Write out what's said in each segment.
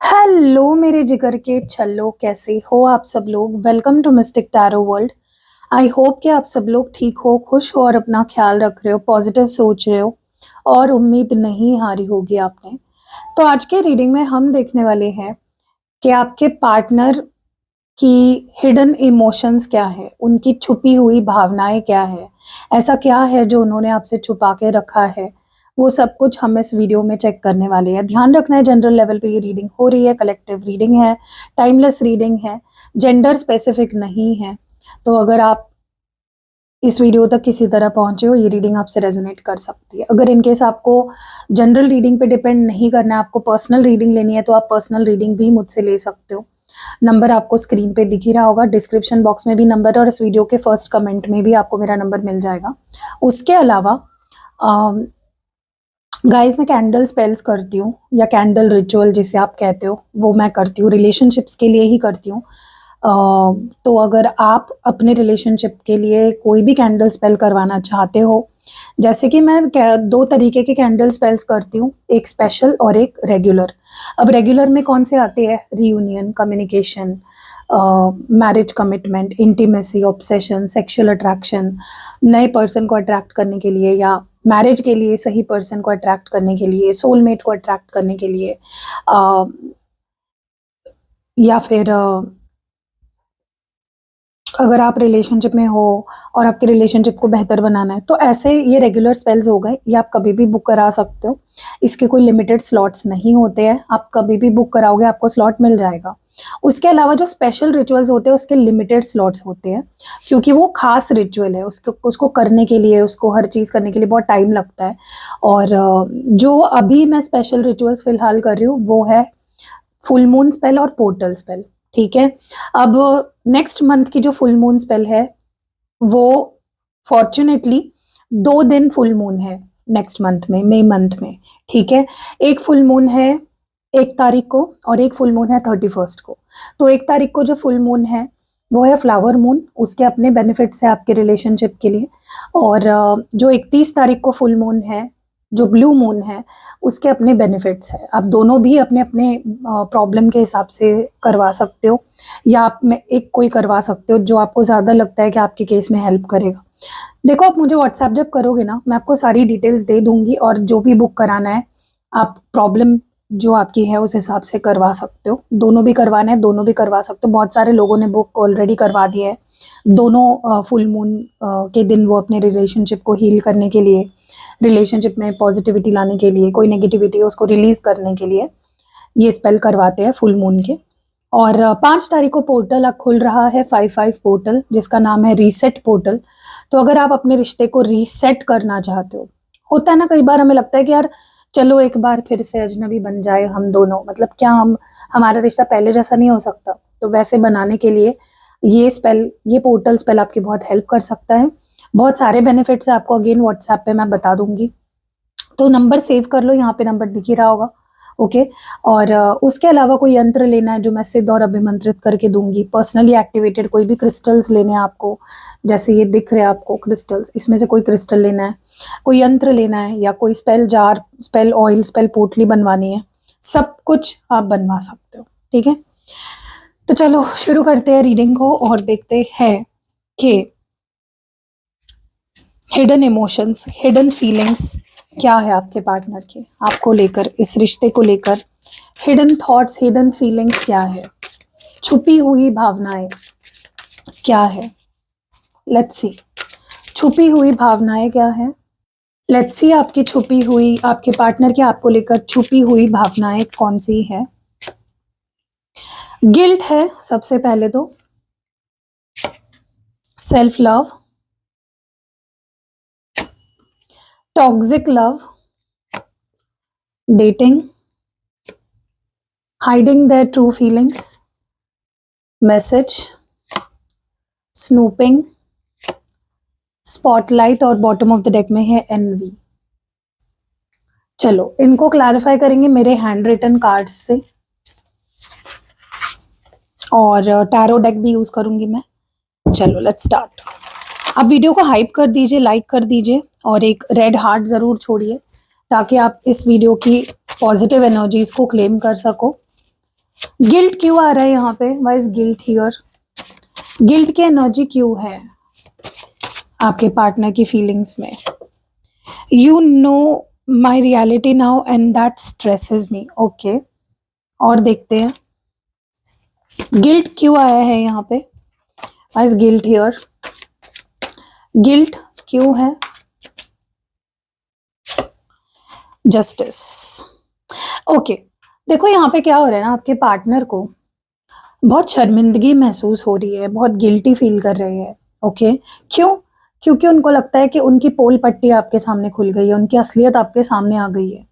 Hello मेरे जिगर के छल्लो, कैसे हो आप सब लोग। Welcome to mystic tarot world. I hope कि आप सब लोग ठीक हो, खुश हो और अपना ख्याल रख रहे हो, पॉजिटिव सोच रहे हो और उम्मीद नहीं हारी होगी आपने। तो आज के रीडिंग में हम देखने वाले हैं कि आपके पार्टनर की हिडन इमोशंस क्या है, उनकी छुपी हुई भावनाएं क्या है, ऐसा क्या है जो उन्होंने आपसे छुपा के रखा है। वो सब कुछ हम इस वीडियो में चेक करने वाले हैं। ध्यान रखना है, जनरल लेवल पे ये रीडिंग हो रही है, कलेक्टिव रीडिंग है, टाइमलेस रीडिंग है, जेंडर स्पेसिफिक नहीं है। तो अगर आप इस वीडियो तक किसी तरह पहुंचे हो, ये रीडिंग आपसे रेजोनेट कर सकती है। अगर इनकेस आपको जनरल रीडिंग पे डिपेंड नहीं करना है, आपको पर्सनल रीडिंग लेनी है, तो आप पर्सनल रीडिंग भी मुझसे ले सकते हो। नंबर आपको स्क्रीन पे दिख ही रहा होगा, डिस्क्रिप्शन बॉक्स में भी नंबर है और इस वीडियो के फर्स्ट कमेंट में भी आपको मेरा नंबर मिल जाएगा। उसके अलावा गाइस, मैं कैंडल स्पेल्स करती हूँ या कैंडल रिचुअल जिसे आप कहते हो, वो मैं करती हूँ, रिलेशनशिप्स के लिए ही करती हूँ। तो अगर आप अपने रिलेशनशिप के लिए कोई भी कैंडल स्पेल करवाना चाहते हो, जैसे कि मैं दो तरीके के कैंडल स्पेल्स करती हूँ, एक स्पेशल और एक रेगुलर। अब रेगुलर में कौन से आते हैं? Reunion, communication, marriage commitment, intimacy, obsession, sexual attraction, नए पर्सन को अट्रैक्ट करने के लिए या मैरिज के लिए सही पर्सन को अट्रैक्ट करने के लिए, सोलमेट को अट्रैक्ट करने के लिए, या फिर अगर आप रिलेशनशिप में हो और आपके रिलेशनशिप को बेहतर बनाना है, तो ऐसे ये रेगुलर स्पेल्स हो गए। ये आप कभी भी बुक करा सकते हो, इसके कोई लिमिटेड स्लॉट्स नहीं होते हैं। आप कभी भी बुक कराओगे, आपको स्लॉट मिल जाएगा। उसके अलावा जो स्पेशल रिचुअल्स होते हैं उसके लिमिटेड स्लॉट्स होते हैं, क्योंकि वो खास रिचुअल है, उसको करने के लिए, उसको हर चीज़ करने के लिए बहुत टाइम लगता है। और जो अभी मैं स्पेशल रिचुअल्स फिलहाल कर रही हूँ वो है फुल मून स्पेल और पोर्टल स्पेल। ठीक है। अब नेक्स्ट मंथ की जो फुल मून स्पेल है वो फॉर्चुनेटली 2 दिन फुल मून है नेक्स्ट मंथ में, मई मंथ में। ठीक है। एक फुल मून है 1 तारीख को और एक फुल मून है 31 को। तो 1 तारीख को जो फुल मून है वो है फ्लावर मून, उसके अपने बेनिफिट्स है आपके रिलेशनशिप के लिए। और जो 31 तारीख को फुल मून है, जो ब्लू मून है, उसके अपने बेनिफिट्स है। आप दोनों भी अपने अपने प्रॉब्लम के हिसाब से करवा सकते हो, या आप में एक कोई करवा सकते हो जो आपको ज़्यादा लगता है कि आपके केस में हेल्प करेगा। देखो, आप मुझे व्हाट्सएप जब करोगे ना, मैं आपको सारी डिटेल्स दे दूंगी और जो भी बुक कराना है आप प्रॉब्लम जो आपकी है उस हिसाब से करवा सकते हो। दोनों भी करवाना है, दोनों भी करवा सकते हो। बहुत सारे लोगों ने बुक ऑलरेडी करवा दिया है। दोनों फुल मून के दिन वो अपने रिलेशनशिप को हील करने के लिए, रिलेशनशिप में पॉजिटिविटी लाने के लिए, कोई नेगेटिविटी है उसको रिलीज करने के लिए ये स्पेल करवाते हैं फुल मून के। और 5 तारीख को पोर्टल अब खुल रहा है, 5/5 पोर्टल, जिसका नाम है रीसेट पोर्टल। तो अगर आप अपने रिश्ते को रीसेट करना चाहते हो, होता है ना कई बार हमें लगता है कि यार चलो एक बार फिर से अजनबी बन जाए हम दोनों, मतलब क्या हमारा रिश्ता पहले जैसा नहीं हो सकता? तो वैसे बनाने के लिए ये स्पेल, ये पोर्टल स्पेल आपकी बहुत हेल्प कर सकता है। बहुत सारे बेनिफिट्स है, आपको अगेन व्हाट्सएप पे मैं बता दूंगी। तो नंबर सेव कर लो, यहाँ पे नंबर दिख ही रहा होगा। ओके। और उसके अलावा कोई यंत्र लेना है जो मैं सिद्ध और अभिमंत्रित करके दूंगी, पर्सनली एक्टिवेटेड कोई भी क्रिस्टल्स लेने हैं आपको, जैसे ये दिख रहे हैं आपको क्रिस्टल्स, इसमें से कोई क्रिस्टल लेना है, कोई यंत्र लेना है, या कोई spell jar, spell oil, spell पोटली बनवानी है, सब कुछ आप बनवा सकते हो। ठीक है। तो चलो शुरू करते हैं रीडिंग को और देखते हैं कि हिडन इमोशंस, हिडन फीलिंग्स क्या है आपके पार्टनर के, आपको लेकर, इस रिश्ते को लेकर। हिडन थॉट्स, हिडन फीलिंग्स क्या है, छुपी हुई भावनाएं क्या है। लेट्स सी, छुपी हुई भावनाएं क्या है। लेट्स सी आपकी छुपी हुई, आपके पार्टनर की आपको लेकर छुपी हुई भावनाएं कौन सी है। गिल्ट है सबसे पहले तो, self love, toxic love, dating, hiding their true feelings, message, snooping, spotlight, और बॉटम ऑफ द डेक में है एनवी। चलो इनको क्लैरिफाई करेंगे मेरे हैंड रिटन कार्ड्स से, और टैरो डेक भी यूज करूंगी मैं। चलो लेट्स स्टार्ट। आप वीडियो को हाइप कर दीजिए, लाइक कर दीजिए और एक रेड हार्ट जरूर छोड़िए, ताकि आप इस वीडियो की पॉजिटिव एनर्जीज को क्लेम कर सको। गिल्ट क्यों आ रहा है यहाँ पे? Why is guilt here? Guilt की एनर्जी क्यों है आपके पार्टनर की फीलिंग्स में? You know my reality now and that stresses me. Okay, और देखते हैं गिल्ट क्यों आया है यहाँ पे। Why is guilt here? Guilt क्यों है? जस्टिस। ओके, देखो यहाँ पे क्या हो रहा है ना, आपके पार्टनर को बहुत शर्मिंदगी महसूस हो रही है, बहुत गिल्टी फील कर रहे हैं। ओके, क्यों? क्योंकि उनको लगता है कि उनकी पोल पट्टी आपके सामने खुल गई है, उनकी असलियत आपके सामने आ गई है,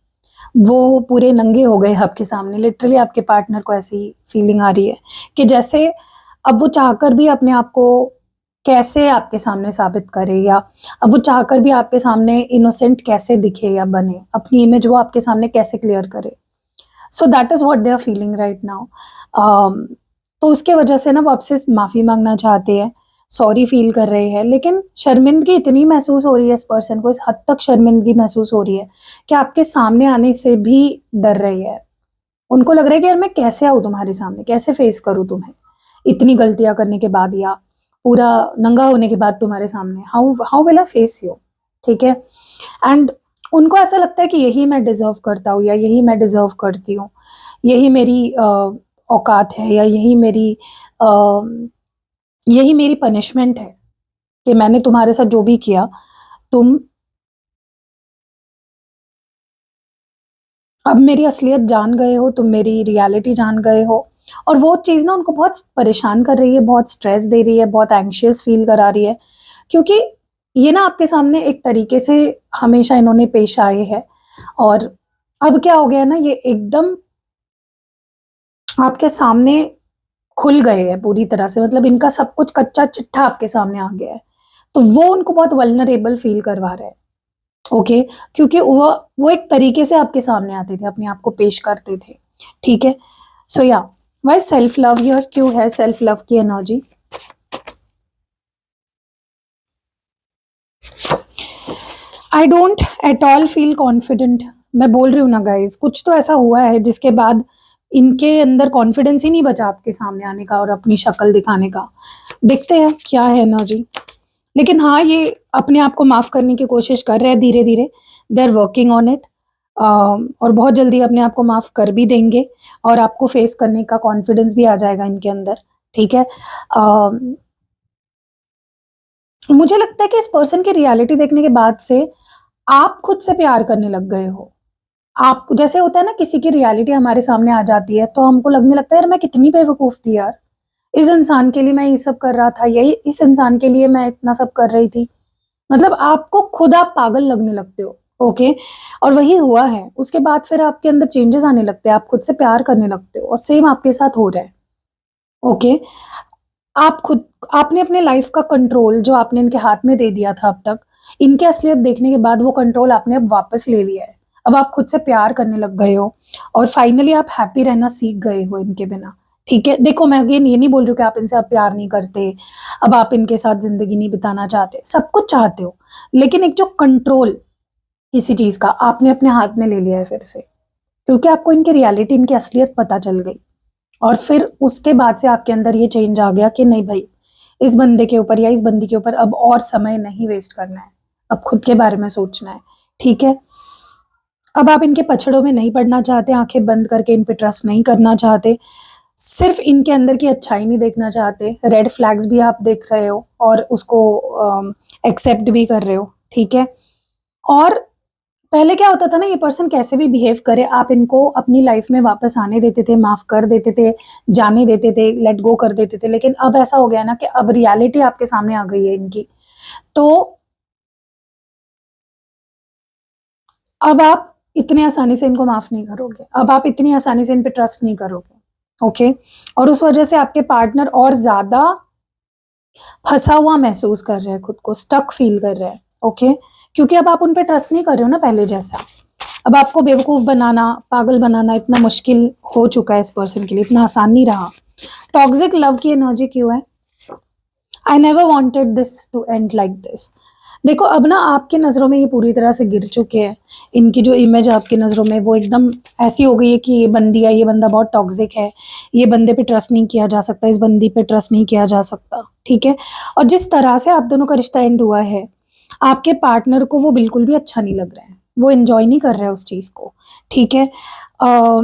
वो पूरे नंगे हो गए आपके सामने। लिटरली आपके पार्टनर को ऐसी फीलिंग आ रही है कि जैसे अब वो चाहकर भी अपने आप को कैसे आपके सामने साबित करे, या अब वो चाहकर भी आपके सामने इनोसेंट कैसे दिखे या बने, अपनी इमेज वो आपके सामने कैसे क्लियर करे। So that is what they are feeling right now. तो उसके वजह से ना वो आपसे माफ़ी मांगना चाहते हैं, सॉरी फील कर रहे हैं, लेकिन शर्मिंदगी इतनी महसूस हो रही है इस पर्सन को, इस हद तक शर्मिंदगी महसूस हो रही है कि आपके सामने आने से भी डर रही है। उनको लग रहा है कि यार मैं कैसे आऊँ तुम्हारे सामने, कैसे फेस करूँ तुम्हें इतनी गलतियां करने के बाद, या पूरा नंगा होने के बाद तुम्हारे सामने। How how will I face you? ठीक है, एंड उनको ऐसा लगता है कि यही मैं डिजर्व करता हूँ, या यही मैं डिजर्व करती हूँ, यही मेरी औकात है, या यही मेरी पनिशमेंट है कि मैंने तुम्हारे साथ जो भी किया, तुम अब मेरी असलियत जान गए हो, तुम मेरी रियलिटी जान गए हो। और वो चीज़ ना उनको बहुत परेशान कर रही है, बहुत स्ट्रेस दे रही है, बहुत एंग्शियस फील करा रही है, क्योंकि ये ना आपके सामने एक तरीके से हमेशा इन्होंने पेश आए हैं, और अब क्या हो गया ना, ये एकदम आपके सामने खुल गए हैं पूरी तरह से, मतलब इनका सब कुछ कच्चा चिट्ठा आपके सामने आ गया है। तो वो उनको बहुत वल्नरेबल फील करवा रहा है। ओके, क्योंकि वो एक तरीके से आपके सामने आते थे, अपने आप को पेश करते थे। ठीक है, सो या वाई सेल्फ लव हियर? क्यों है सेल्फ लव की energy? I don't at all feel confident. मैं बोल रही हूँ ना गाइज, कुछ तो ऐसा हुआ है जिसके बाद इनके अंदर कॉन्फिडेंस ही नहीं बचा आपके सामने आने का और अपनी शक्ल दिखाने का। देखते हैं क्या है एनर्जी। लेकिन हाँ, ये अपने आप को माफ करने की कोशिश कर रहे हैं धीरे धीरे, they are working on it, और बहुत जल्दी अपने आप को माफ कर भी देंगे, और आपको फेस करने का कॉन्फिडेंस भी आ जाएगा इनके अंदर। ठीक है, मुझे लगता है कि इस पर्सन की रियलिटी देखने के बाद से आप खुद से प्यार करने लग गए हो। आप जैसे होता है ना, किसी की रियलिटी हमारे सामने आ जाती है तो हमको लगने लगता है यार मैं कितनी बेवकूफ थी यार, इस इंसान के लिए मैं ये सब कर रहा था, यही इस इंसान के लिए मैं इतना सब कर रही थी। मतलब आपको खुद आप पागल लगने लगते हो। ओके, और वही हुआ है, उसके बाद फिर आपके अंदर चेंजेस आने लगते हैं, आप खुद से प्यार करने लगते हो, और सेम आपके साथ हो रहा है। ओके, आप खुद आपने अपने लाइफ का कंट्रोल जो आपने इनके हाथ में दे दिया था अब तक, इनके असलियत देखने के बाद वो कंट्रोल आपने अब वापस ले लिया है। अब आप खुद से प्यार करने लग गए हो, और फाइनली आप हैप्पी रहना सीख गए हो इनके बिना। ठीक है, देखो मैं अगेन ये नहीं बोल रही हूँ कि आप इनसे अब प्यार नहीं करते, अब आप इनके साथ जिंदगी नहीं बिताना चाहते, सब कुछ चाहते हो, लेकिन एक जो कंट्रोल किसी चीज का आपने अपने हाथ में ले लिया है फिर से, क्योंकि आपको इनकी रियलिटी, इनकी असलियत पता चल गई। और फिर उसके बाद से आपके अंदर ये चेंज आ गया कि नहीं भाई, इस बंदे के ऊपर या इस बंदी के ऊपर अब और समय नहीं वेस्ट करना है, अब खुद के बारे में सोचना है। ठीक है, अब आप इनके पछड़ों में नहीं पड़ना चाहते, आंखें बंद करके इन पे ट्रस्ट नहीं करना चाहते, सिर्फ इनके अंदर की अच्छाई नहीं देखना चाहते, रेड फ्लैग्स भी आप देख रहे हो और उसको एक्सेप्ट भी कर रहे हो। ठीक है, और पहले क्या होता था ना, ये पर्सन कैसे भी बिहेव करे, आप इनको अपनी लाइफ में वापस आने देते थे, माफ कर देते थे, जाने देते थे, लेट गो कर देते थे। लेकिन अब ऐसा हो गया ना कि अब रियलिटी आपके सामने आ गई है इनकी, तो अब आप इतने आसानी से इनको माफ नहीं करोगे, अब आप इतनी आसानी से इन पे ट्रस्ट नहीं करोगे। ओके, और उस वजह से आपके पार्टनर और ज्यादा फंसा हुआ महसूस कर रहे हैं, खुद को स्टक फील कर रहे हैं। ओके, क्योंकि अब आप उन पे ट्रस्ट नहीं कर रहे हो ना पहले जैसा। अब आपको बेवकूफ बनाना, पागल बनाना इतना मुश्किल हो चुका है इस पर्सन के लिए, इतना आसान नहीं रहा। टॉक्सिक लव की एनर्जी क्यों है? I never wanted this to end like this. देखो अब ना आपकी नज़रों में ये पूरी तरह से गिर चुके हैं। इनकी जो इमेज आपकी नज़रों में वो एकदम ऐसी हो गई है कि ये बंदी है, ये बंदा बहुत टॉक्सिक है, ये बंदे पे ट्रस्ट नहीं किया जा सकता, इस बंदी पे ट्रस्ट नहीं किया जा सकता, ठीक है? और जिस तरह से आप दोनों का रिश्ता एंड हुआ है, आपके पार्टनर को वो बिल्कुल भी अच्छा नहीं लग रहा है, वो एन्जॉय नहीं कर रहे हैं उस चीज़ को, ठीक है? अ,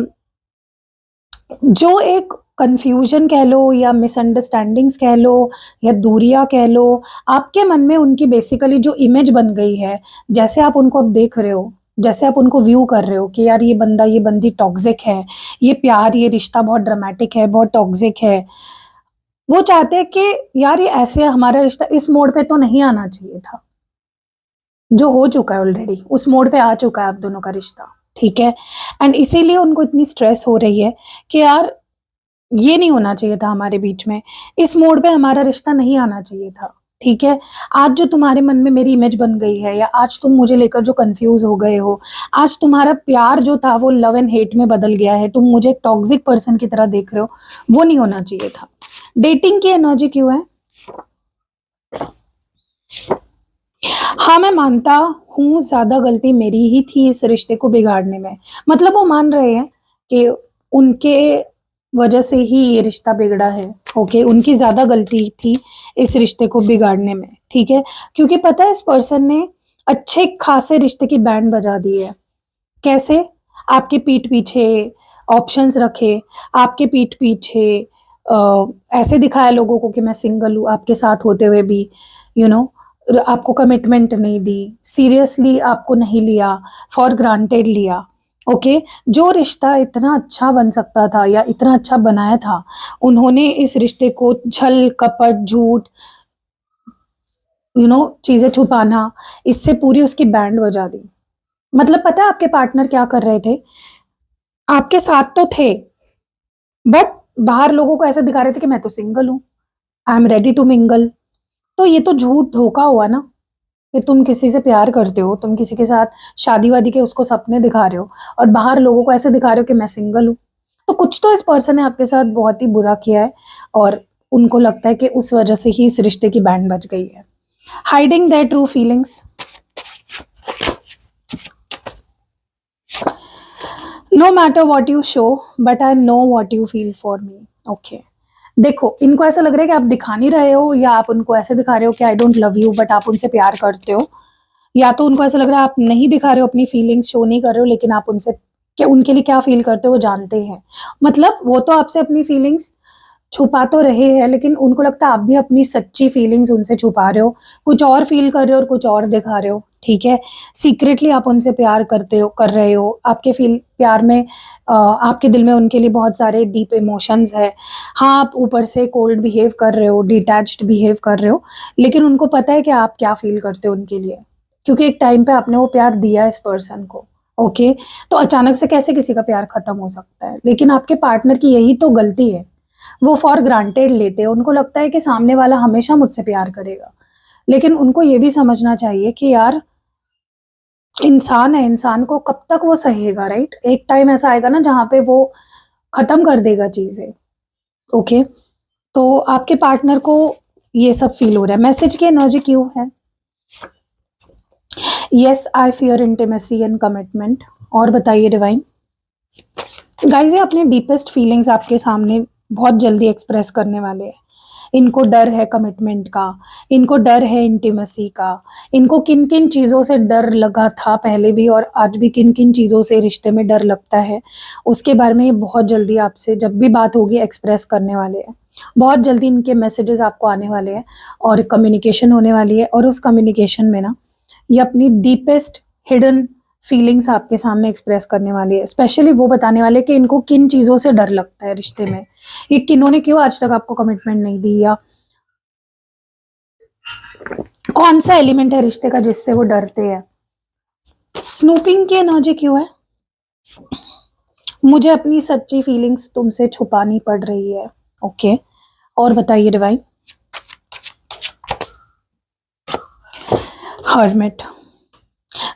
जो एक कन्फ्यूजन कह लो या मिसअंडरस्टैंडिंग्स कह लो या दूरियां कह लो, आपके मन में उनकी बेसिकली जो इमेज बन गई है, जैसे आप उनको अब देख रहे हो, जैसे आप उनको व्यू कर रहे हो कि यार ये बंदा ये बंदी टॉक्सिक है, ये प्यार ये रिश्ता बहुत ड्रामेटिक है, बहुत टॉक्सिक है। वो चाहते हैं कि यार ये ऐसे हमारा रिश्ता इस मोड़ पे तो नहीं आना चाहिए था, जो हो चुका है ऑलरेडी उस मोड़ पे आ चुका है आप दोनों का रिश्ता, ठीक है? एंड इसीलिए उनको इतनी स्ट्रेस हो रही है कि यार ये नहीं होना चाहिए था हमारे बीच में, इस मोड़ पे हमारा रिश्ता नहीं आना चाहिए था, ठीक है? आज जो तुम्हारे मन में मेरी इमेज बन गई है या आज तुम मुझे लेकर जो कन्फ्यूज़ हो गए हो, आज तुम्हारा प्यार जो था वो लव एंड हेट में बदल गया है, तुम मुझे एक टॉक्सिक पर्सन की तरह देख रहे हो, वो नहीं होना चाहिए था। डेटिंग की एनर्जी क्यों है? हाँ, मैं मानता हूँ ज़्यादा गलती मेरी ही थी इस रिश्ते को बिगाड़ने में। मतलब वो मान रहे हैं कि उनके वजह से ही ये रिश्ता बिगड़ा है, ओके? उनकी ज़्यादा गलती थी इस रिश्ते को बिगाड़ने में, ठीक है? क्योंकि पता है इस पर्सन ने अच्छे खासे रिश्ते की बैंड बजा दी है। कैसे? आपके पीठ पीछे ऑप्शंस रखे, आपके पीठ पीछे ऐसे दिखाया लोगों को कि मैं सिंगल हूँ, आपके साथ होते हुए भी, यू नो आपको कमिटमेंट नहीं दी, सीरियसली आपको नहीं लिया, फॉर ग्रांटेड लिया, ओके? जो रिश्ता इतना अच्छा बन सकता था या इतना अच्छा बनाया था, उन्होंने इस रिश्ते को छल, कपट, झूठ, चीज़ें छुपाना, इससे पूरी उसकी बैंड बजा दी। मतलब पता है आपके पार्टनर क्या कर रहे थे? आपके साथ तो थे, बट बाहर लोगों को ऐसे दिखा रहे थे कि मैं तो सिंगल हूँ, I am ready to mingle. तो ये तो झूठ धोखा हुआ ना, कि तुम किसी से प्यार करते हो, तुम किसी के साथ शादी-वादी के उसको सपने दिखा रहे हो और बाहर लोगों को ऐसे दिखा रहे हो कि मैं सिंगल हूँ। तो कुछ तो इस पर्सन ने आपके साथ बहुत ही बुरा किया है और उनको लगता है कि उस वजह से ही इस रिश्ते की बैंड बज गई है। Hiding their true feelings. No matter what you show, but I know what you feel for me, okay? देखो इनको ऐसा लग रहा है कि आप दिखा नहीं रहे हो या आप उनको ऐसे दिखा रहे हो कि I don't love you, but आप उनसे प्यार करते हो, या तो उनको ऐसा लग रहा है आप नहीं दिखा रहे हो, अपनी फीलिंग्स शो नहीं कर रहे हो, लेकिन आप उनसे क्या उनके लिए क्या फील करते हो वो जानते हैं। मतलब वो तो आपसे अपनी फीलिंग्स छुपा तो रहे हैं, लेकिन उनको लगता है आप भी अपनी सच्ची फीलिंग्स उनसे छुपा रहे हो, कुछ और फील कर रहे हो और कुछ और दिखा रहे हो, ठीक है? सीक्रेटली आप उनसे प्यार करते हो, कर रहे हो, आपके फील प्यार में आपके दिल में उनके लिए बहुत सारे डीप इमोशंस है। हाँ, आप ऊपर से कोल्ड बिहेव कर रहे हो, डिटैच्ड बिहेव कर रहे हो, लेकिन उनको पता है कि आप क्या फील करते हो उनके लिए, क्योंकि एक टाइम पे आपने वो प्यार दिया इस पर्सन को, ओके? तो अचानक से कैसे किसी का प्यार खत्म हो सकता है? लेकिन आपके पार्टनर की यही तो गलती है, वो फॉर ग्रांटेड लेते हैं, उनको लगता है कि सामने वाला हमेशा मुझसे प्यार करेगा, लेकिन उनको ये भी समझना चाहिए कि यार इंसान है, इंसान को कब तक वो सहेगा, राइट? एक टाइम ऐसा आएगा ना जहाँ पे वो खत्म कर देगा चीज़ें, ओके? तो आपके पार्टनर को ये सब फील हो रहा है। मैसेज की एनर्जी क्यों है? Yes, I fear intimacy and commitment. और बताइए डिवाइन। गाइस ये अपने डीपेस्ट फीलिंग्स आपके सामने बहुत जल्दी एक्सप्रेस करने वाले हैं। इनको डर है कमिटमेंट का, इनको डर है इंटीमेसी का, इनको किन-किन चीज़ों से डर लगा था पहले भी और आज भी किन-किन चीज़ों से रिश्ते में डर लगता है, उसके बारे में ये बहुत जल्दी आपसे जब भी बात होगी एक्सप्रेस करने वाले हैं। बहुत जल्दी इनके मैसेजेस आपको आने वाले हैं और कम्युनिकेशन होने वाली है और उस कम्युनिकेशन में ना ये अपनी डीपेस्ट हिडन फीलिंग्स आपके सामने एक्सप्रेस करने वाली है। स्पेशली वो बताने वाले कि इनको किन चीज़ों से डर लगता है रिश्ते में। ये किन्होंने क्यों आज तक आपको कमिटमेंट नहीं दी या कौन-सा एलिमेंट है रिश्ते का जिससे वो डरते हैं। स्नूपिंग की एनर्जी क्यों है? मुझे अपनी सच्ची फीलिंग्स तुमसे छुपानी पड़ रही है। ओके, और बताइए डिवाइन। हर्मिट।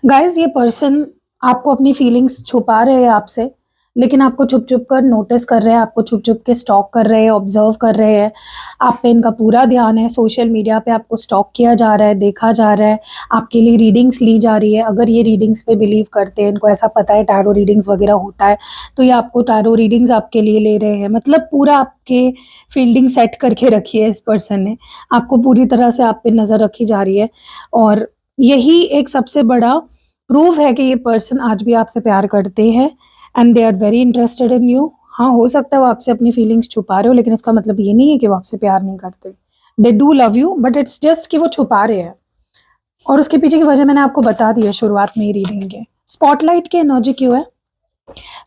गाइस ये पर्सन आपको अपनी फीलिंग्स छुपा रहे हैं आपसे, लेकिन आपको छुप छुप कर नोटिस कर रहे हैं, आपको छुप छुप के स्टॉक कर रहे हैं, ऑब्जर्व कर रहे हैं, आप पे इनका पूरा ध्यान है। सोशल मीडिया पे आपको स्टॉक किया जा रहा है, देखा जा रहा है, आपके लिए रीडिंग्स ली जा रही है। अगर ये रीडिंग्स पे बिलीव करते हैं, इनको ऐसा पता है टैरो रीडिंग्स वगैरह होता है, तो ये आपको टैरो रीडिंग्स आपके लिए ले रहे हैं। मतलब पूरा आपके फील्डिंग सेट करके रखी है इस पर्सन ने, आपको पूरी तरह से आप पे नज़र रखी जा रही है। और यही एक सबसे बड़ा प्रूफ है कि ये पर्सन आज भी आपसे प्यार करते हैं and they are very interested in you. हाँ, हो सकता है वो आपसे अपनी फीलिंग्स छुपा रहे हो, लेकिन इसका मतलब ये नहीं है कि वो आपसे प्यार नहीं करते। They do love you, but it's just कि वो छुपा रहे हैं। और उसके पीछे की वजह मैंने आपको बता दी है शुरुआत में ही रीडिंग के। स्पॉटलाइट की एनर्जी क्यों है?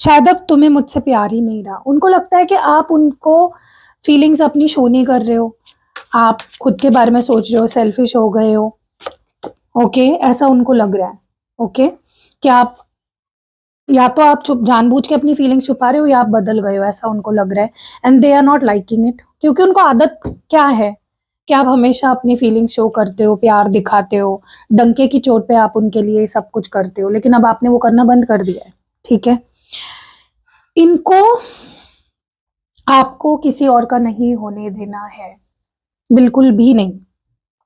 शायद अब तुम्हें मुझसे प्यार ही नहीं रहा। उनको लगता है कि आप उनको फीलिंग्स अपनी शो नहीं कर रहे हो, आप खुद के बारे में सोच रहे हो, सेल्फिश हो गए हो। ओके, ऐसा उनको लग रहा है। ओके, कि आप या तो आप चुप जानबूझ के अपनी फीलिंग्स छुपा रहे हो या आप बदल गए हो, ऐसा उनको लग रहा है। And they are not liking it, क्योंकि उनको आदत क्या है कि आप हमेशा अपनी फीलिंग्स शो करते हो, प्यार दिखाते हो, डंके की चोट पे आप उनके लिए सब कुछ करते हो, लेकिन अब आपने वो करना बंद कर दिया है। ठीक है, इनको आपको किसी और का नहीं होने देना है, बिल्कुल भी नहीं।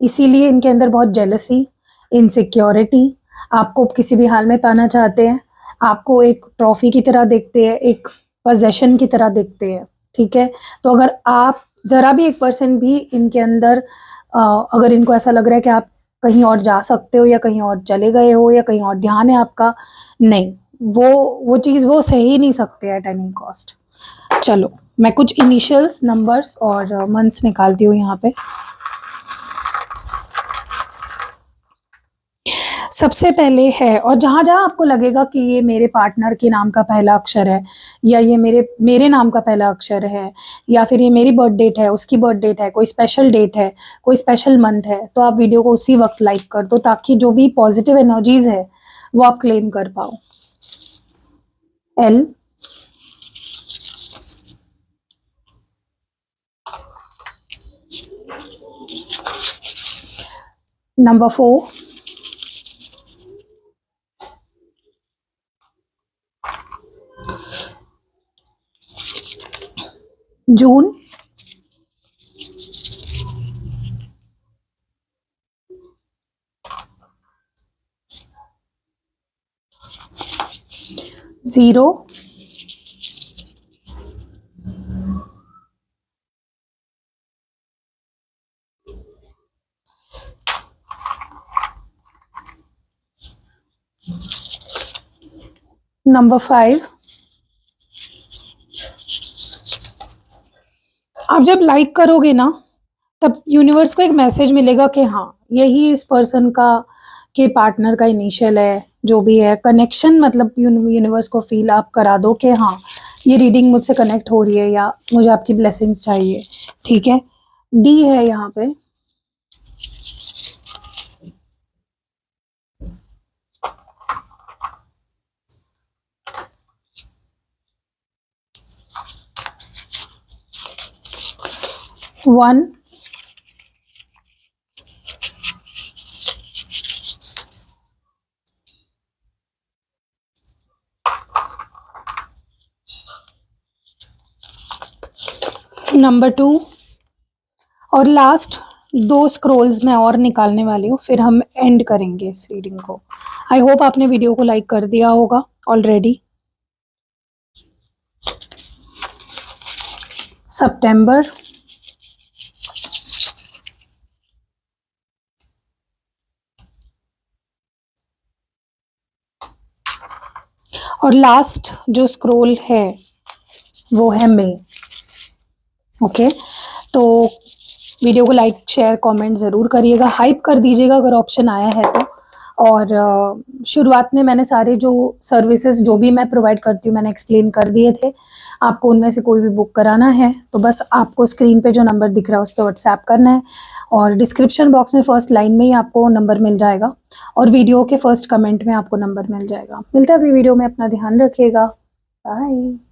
इसीलिए इनके अंदर बहुत जेलसी, इनसिक्योरिटी, आपको किसी भी हाल में पाना चाहते हैं, आपको एक ट्रॉफी की तरह देखते हैं, एक पोजेशन की तरह देखते हैं। ठीक है, तो अगर आप ज़रा भी 1% भी इनके अंदर अगर इनको ऐसा लग रहा है कि आप कहीं और जा सकते हो या कहीं और चले गए हो या कहीं और ध्यान है आपका, नहीं, वो चीज़ वो सह ही नहीं सकते एट एनी कॉस्ट। चलो, मैं कुछ इनिशियल्स, नंबर्स और मंथ्स निकालती हूँ यहाँ पे। सबसे पहले है, और जहाँ जहाँ आपको लगेगा कि ये मेरे पार्टनर के नाम का पहला अक्षर है, या ये मेरे नाम का पहला अक्षर है, या फिर ये मेरी बर्थ डेट है, उसकी बर्थ डेट है, कोई स्पेशल डेट है, कोई स्पेशल मंथ है, तो आप वीडियो को उसी वक्त लाइक कर दो, ताकि जो भी पॉजिटिव एनर्जीज है वो आप क्लेम कर पाओ। एल, नंबर 4, जून, जीरो, नंबर 5। आप जब लाइक करोगे ना, तब यूनिवर्स को एक मैसेज मिलेगा कि हाँ, यही इस पर्सन का के पार्टनर का इनिशियल है, जो भी है कनेक्शन। मतलब यूनिवर्स को फील आप करा दो कि हाँ, ये रीडिंग मुझसे कनेक्ट हो रही है या मुझे आपकी ब्लेसिंग्स चाहिए। ठीक है, डी है यहाँ पे, वन, नंबर 2, और लास्ट 2 स्क्रोल्स मैं और निकालने वाली हूँ, फिर हम एंड करेंगे इस रीडिंग को। आई होप आपने वीडियो को लाइक कर दिया होगा ऑलरेडी। सितंबर, और लास्ट जो स्क्रोल है वो है मई। ओके, तो वीडियो को लाइक, शेयर, कमेंट ज़रूर करिएगा, हाइप कर दीजिएगा अगर ऑप्शन आया है तो। और शुरुआत में मैंने सारे जो सर्विसेज जो भी मैं प्रोवाइड करती हूँ मैंने एक्सप्लेन कर दिए थे। आपको उनमें से कोई भी बुक कराना है तो बस आपको स्क्रीन पे जो नंबर दिख रहा है उस पर व्हाट्सएप करना है, और डिस्क्रिप्शन बॉक्स में फर्स्ट लाइन में ही आपको नंबर मिल जाएगा, और वीडियो के फर्स्ट कमेंट में आपको नंबर मिल जाएगा। मिलता है अगली वीडियो में, अपना ध्यान रखिएगा, बाय।